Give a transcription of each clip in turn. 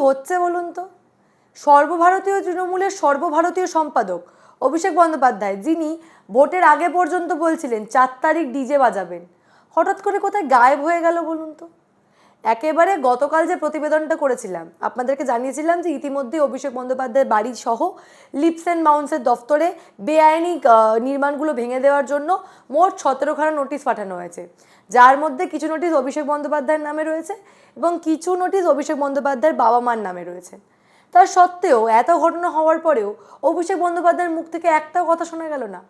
হচ্ছে বলুন তো? সর্বভারতীয় তৃণমূলের সর্বভারতীয় সম্পাদক অভিষেক বন্দ্যোপাধ্যায়, যিনি ভোটের আগে পর্যন্ত বলছিলেন 4 তারিখ ডিজে বাজাবেন, হঠাৎ করে কোথায় গায়েব হয়ে গেল বলুন তো? একেবারে গতকাল যে প্রতিবেদনটা করেছিলাম, আপনাদেরকে জানিয়েছিলাম যে ইতিমধ্যে অভিষেক বন্দ্যোপাধ্যায়ের বাড়ি সহ লিপস অ্যান্ড মাউন্টসের দফতরে বেআইনি নির্মাণগুলো ভেঙে দেওয়ার জন্য মোট 17খানা নোটিশ পাঠানো হয়েছে, যার মধ্যে কিছু নোটিশ অভিষেক বন্দ্যোপাধ্যায়ের নামে রয়েছে এবং কিছু নোটিশ অভিষেক বন্দ্যোপাধ্যায়ের বাবা মার নামে রয়েছে। তার সত্ত্বেও এত ঘটনা হওয়ার পরেও অভিষেক বন্দ্যোপাধ্যায়ের মুখ থেকে একটাও কথা শোনা গেল না।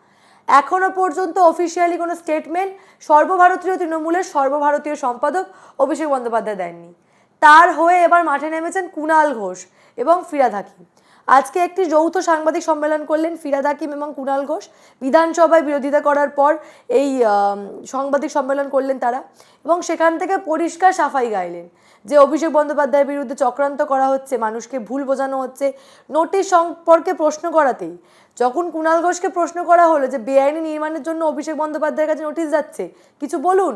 এখনো পর্যন্ত অফিসিয়ালি কোনো স্টেটমেন্ট সর্বভারতীয় তৃণমূলের সর্বভারতীয় সম্পাদক অভিষেক বন্দ্যোপাধ্যায় দেননি। তার হয়ে এবার মাঠে নেমেছেন কুণাল ঘোষ এবং ফিরহাদ হাকিম। আজকে একটি যৌথ সাংবাদিক সম্মেলন করলেন ফিরহাদ হাকিম এবং কুণাল ঘোষ। বিধানসভায় বিরোধিতা করার পর এই সাংবাদিক সম্মেলন করলেন তারা, এবং সেখান থেকে পরিষ্কার সাফাই গাইলেন যে অভিষেক বন্দ্যোপাধ্যায়ের বিরুদ্ধে চক্রান্ত করা হচ্ছে, মানুষকে ভুল বোঝানো হচ্ছে। নোটিশ সম্পর্কে প্রশ্ন করাতেই যখন কুণাল ঘোষকে প্রশ্ন করা হলো যে বেআইনি নির্মাণের জন্য অভিষেক বন্দ্যোপাধ্যায়ের কাছে নোটিশ যাচ্ছে, কিছু বলুন,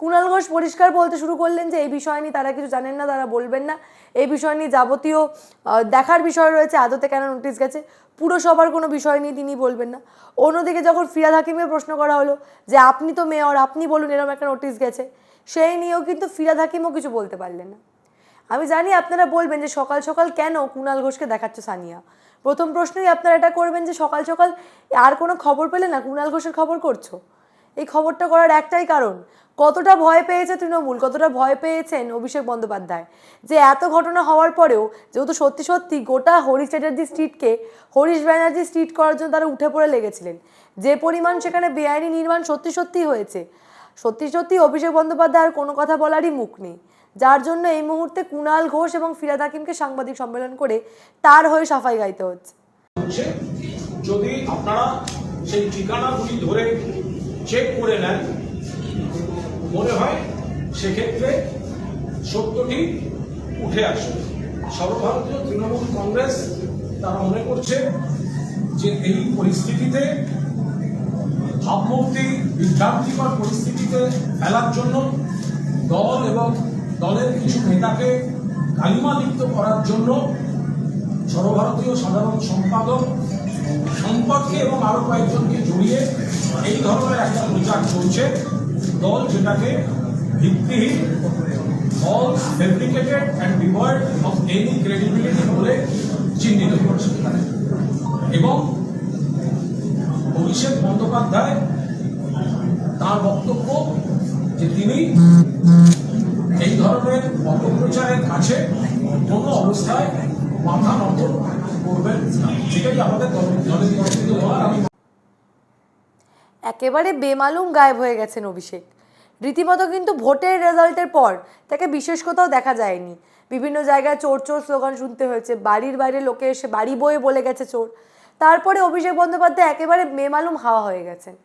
কুণাল ঘোষ পরিষ্কার বলতে শুরু করলেন যে এই বিষয় নিয়ে তারা কিছু জানেন না, তারা বলবেন না। এই বিষয় নিয়ে যাবতীয় দেখার বিষয় রয়েছে, আদতে কেন নোটিশ গেছে পুরসভার কোনো বিষয় নিয়ে তিনি বলবেন না। অন্যদিকে যখন ফিরহাদ হাকিমকে প্রশ্ন করা হলো যে আপনি তো মেয়র, আপনি বলুন এরকম একটা নোটিশ গেছে, সেই নিয়েও কিন্তু ফিরহাদ হাকিমও কিছু বলতে পারলেন না। আমি জানি আপনারা বলবেন যে সকাল সকাল কেন কুণাল ঘোষকে দেখাচ্ছে সানিয়া। প্রথম প্রশ্নই আপনারা এটা করবেন যে সকাল সকাল আর কোনো খবর পেলে না কুণাল ঘোষের খবর করছো। এই খবরটা করার একটাই কারণ, কতটা ভয় পেয়েছে তৃণমূল, কতটা ভয় পেয়েছেন অভিষেক বন্দ্যোপাধ্যায়, যে এত ঘটনা হওয়ার পরেও যেহেতু সত্যি সত্যি গোটা হরিশ চ্যাটার্জি স্ট্রিটকে হরিশ ব্যানার্জি স্ট্রিট করার জন্য তারা উঠে পড়ে লেগেছিলেন, যে পরিমাণ সেখানে বেআইনি নির্মাণ সত্যি সত্যি হয়েছে, সত্যি সত্যি অভিষেক বন্দ্যোপাধ্যায়ের কোনো কথা বলারই মুখ নেই, যার জন্য এই মুহূর্তে কুণাল ঘোষ এবং ফিরহাদ হাকিমকে সাংবাদিক সম্মেলন করে তার হয়ে সাফাই গাইতে হচ্ছে। যদি আপনারা সেই ঠিকানাগুলি ধরে চেক করে নেন, মনে হয় সেক্ষেত্রে সত্যটি উঠে আসে। সর্বভারতীয় তৃণমূল কংগ্রেস তারা মনে করছে যে এই পরিস্থিতিতে ভাবমূর্তি বিভ্রান্তিকর পরিস্থিতিতে ফেলার জন্য দল এবং দলের কিছু নেতাকে কালিমালিপ্ত করার জন্য সর্বভারতীয় সাধারণ সম্পাদক সম্পর্কে এবং আরো কয়েকজনকে জড়িয়ে এই ধরনের একটা প্রচার চলছে। দল যেটাকে ভিত্তিহীন, false, fabricated and devoid of any credibility বলে চিহ্নিত করছে। এবং অভিষেক বন্দ্যোপাধ্যায় তার বক্তব্য যে তিনি এই ধরনের অপপ্রচারের কাছে কোনো অবস্থায় মাথা নত করবেন, যেটাই আমাদের দলের পরিস্থিতি হওয়ার। আমি একেবারে বেমালুম গায়েব হয়ে গেছেন অভিষেক রীতিমতো, কিন্তু ভোটের রেজাল্টের পর তাকে বিশেষ কোথাও দেখা যায়নি। বিভিন্ন জায়গায় চোর চোর স্লোগান শুনতে হয়েছে, বাড়ির বাইরে লোকে এসে বাড়ি বয়ে বলে গেছে চোর। তারপরে অভিষেক বন্দ্যোপাধ্যায় একেবারে বেমালুম হাওয়া হয়ে গেছেন।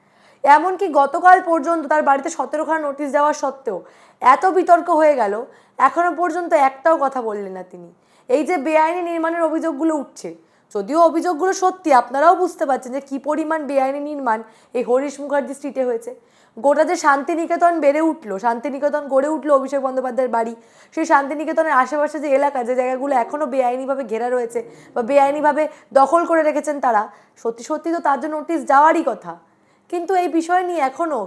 এমনকি গতকাল পর্যন্ত তার বাড়িতে 17খানা নোটিশ দেওয়ার সত্ত্বেও এত বিতর্ক হয়ে গেল, এখনো পর্যন্ত একটাও কথা বললেন না তিনি। এই যে বেআইনি নির্মাণের অভিযোগগুলো উঠছে, যদিও অভিযোগগুলো সত্যি, আপনারাও বুঝতে পারছেন যে কী পরিমাণ বেআইনি নির্মাণ এই হরিশ মুখার্জি স্ট্রিটে হয়েছে। গোটা যে শান্তিনিকেতন বেড়ে উঠলো, শান্তিনিকেতন গড়ে উঠলো অভিষেক বন্দ্যোপাধ্যায়ের বাড়ি, সেই শান্তিনিকেতনের আশেপাশে যে এলাকা, যে জায়গাগুলো এখনও বেআইনিভাবে ঘেরা রয়েছে বা বেআইনিভাবে দখল করে রেখেছেন তারা, সত্যি সত্যি তো তার জন্য নোটিশ যাওয়ারই কথা। কিন্তু এই বিষয় নিয়ে এখনও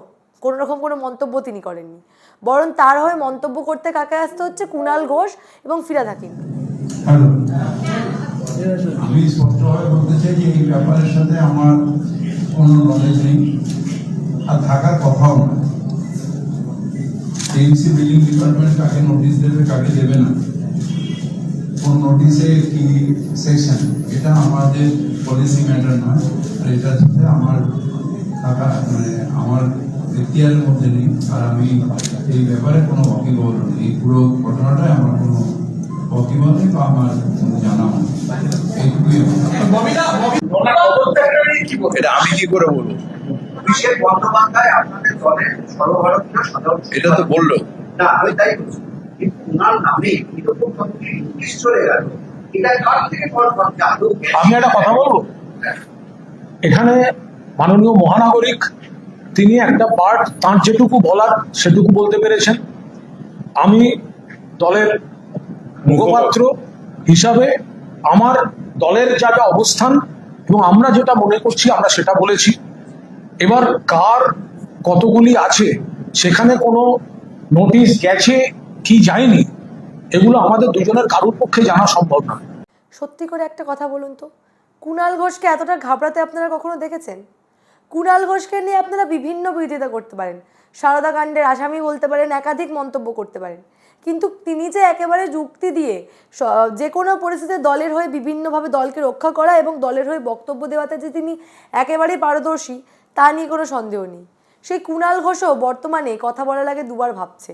কোনো রকম কোনো মন্তব্য তিনি করেননি, বরং তার হয়ে মন্তব্য করতে কাকে আসতে হচ্ছে? কুণাল ঘোষ এবং ফিরহাদ হাকিম। আমি স্পষ্টভাবে বলতে চাই যে এই ব্যাপারের সাথে আমার কোনো নলেজ নেই, আর থাকার কথাও না। টিএমসি বিল্ডিং ডিপার্টমেন্ট কাকে নোটিশ দেবে, কাকে দেবে না, কোন নোটিশে কি সেকশন, এটা আমাদের পলিসি ম্যাটার নয়। আর এটার সাথে আমার থাকা মানে আমার এখতিয়ারের মধ্যে নেই, আর আমি এই ব্যাপারে কোনো ওয়াকিবহল নেই। এই পুরো ঘটনাটাই আমার কোনো ওয়াকিবহল নেই বা আমার জানা নেই। এইটুকুই আমি কি করে বলবো? অভিষেক বন্দ্যোপাধ্যায় আপনাদের দলের সর্বভারতীয় সাধারণ, এটা তো বললো না আমি তাই বলছি, ওনার নামে এরকম নোটিশ চলে গেল, এটা কার থেকে আমি একটা কথা বলবো। এখানে মাননীয় মহানাগরিক তিনি একটা পার্ট, তার যেটুকু বলার সেটুকু বলতে পেরেছেন। আমি দলের মুখপাত্র হিসাবে আমার দলের যা যা অবস্থান এবং আমরা যেটা মনে করছি আমরা সেটা বলেছি। এবার কার কতগুলি আছে, সেখানে কোনো নোটিশ গেছে কি যায়নি, এগুলো আমাদের দুজনের কারোর পক্ষে জানা সম্ভব নয়। সত্যি করে একটা কথা বলুন তো, কুণাল ঘোষকে এতটা ঘাবড়াতে আপনারা কখনো দেখেছেন? কুণাল ঘোষকে নিয়ে আপনারা বিভিন্ন বিরোধিতা করতে পারেন, সারদা কাণ্ডের আসামি বলতে পারেন, একাধিক মন্তব্য করতে পারেন, কিন্তু তিনি যে একেবারে যুক্তি দিয়ে যে কোনো পরিস্থিতিতে দলের হয়ে বিভিন্নভাবে দলকে রক্ষা করা এবং দলের হয়ে বক্তব্য দেওয়াতে যে তিনি একেবারেই পারদর্শী তা নিয়ে কোনো সন্দেহ নেই। সেই কুণাল ঘোষও বর্তমানে কথা বলার আগে দুবার ভাবছে।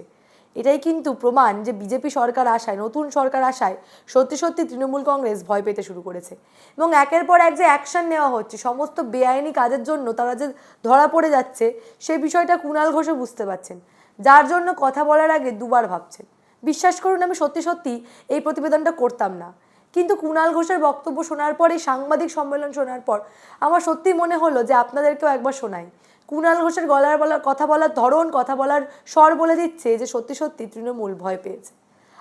এটাই কিন্তু প্রমাণ যে বিজেপি সরকার আসায়, নতুন সরকার আসায় সত্যি সত্যি তৃণমূল কংগ্রেস ভয় পেতে শুরু করেছে এবং একের পর এক যে অ্যাকশন নেওয়া হচ্ছে সমস্ত বেআইনি কাজের জন্য, তারা যে ধরা পড়ে যাচ্ছে সেই বিষয়টা কুণাল ঘোষও বুঝতে পারছেন, যার জন্য কথা বলার আগে দুবার ভাবছেন। বিশ্বাস করুন, আমি সত্যি সত্যি এই প্রতিবেদনটা করতাম না, কিন্তু কুণাল ঘোষের বক্তব্য শোনার পর, এই সাংবাদিক সম্মেলন শোনার পর আমার সত্যি মনে হলো যে আপনাদেরকেও একবার শোনাই। কুণাল ঘোষের কথা বলার ধরন, কথা বলার স্বর বলে দিচ্ছে যে সত্যি সত্যি তৃণমূল ভয় পেয়েছে।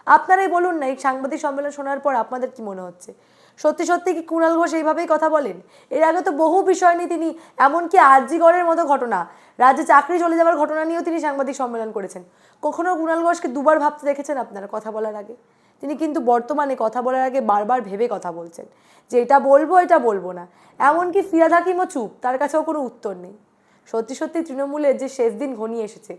আপনারাই বলুন না, এই সাংবাদিক সম্মেলন শোনার পর আপনাদের কি মনে হচ্ছে? সত্যি সত্যি কি কুণাল ঘোষ এইভাবেই কথা বলেন? এর আগে তো বহু বিষয় নিয়ে তিনি, এমনকি আরজিগড়ের মতো ঘটনা, রাজ্যে চাকরি চলে যাওয়ার ঘটনা নিয়েও তিনি সাংবাদিক সম্মেলন করেছেন। কখনো কুণাল ঘোষকে দুবার ভাবতে দেখেছেন আপনারা কথা বলার আগে? তিনি কিন্তু বর্তমানে কথা বলার আগে বারবার ভেবে কথা বলছেন যে এটা বলবো, এটা বলবো না। এমনকি ফিরহাদ হাকিমও চুপ, তার কাছেও কোনো উত্তর নেই। সত্যি সত্যি তৃণমূলের যে শেষ দিন ঘনিয়ে এসেছে।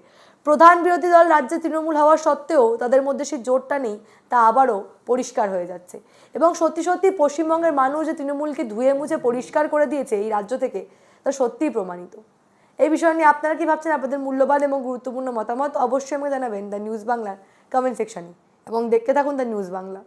প্রধান বিরোধী দল রাজ্যে তৃণমূল হওয়ার সত্ত্বেও তাদের মধ্যে সেই জোটটা নেই, তা আবারও পরিষ্কার হয়ে যাচ্ছে। এবং সত্যি সত্যি পশ্চিমবঙ্গের মানুষ যে তৃণমূলকে ধুয়ে মুছে পরিষ্কার করে দিয়েছে এই রাজ্য থেকে, তা সত্যিই প্রমাণিত। এই বিষয় নিয়ে আপনারা কি ভাবছেন? আপনাদের মূল্যবান এবং গুরুত্বপূর্ণ মতামত অবশ্যই আমাকে জানাবেন দ্য নিউজ বাংলার কমেন্ট সেকশনে এবং দেখতে থাকুন দ্য নিউজ বাংলা।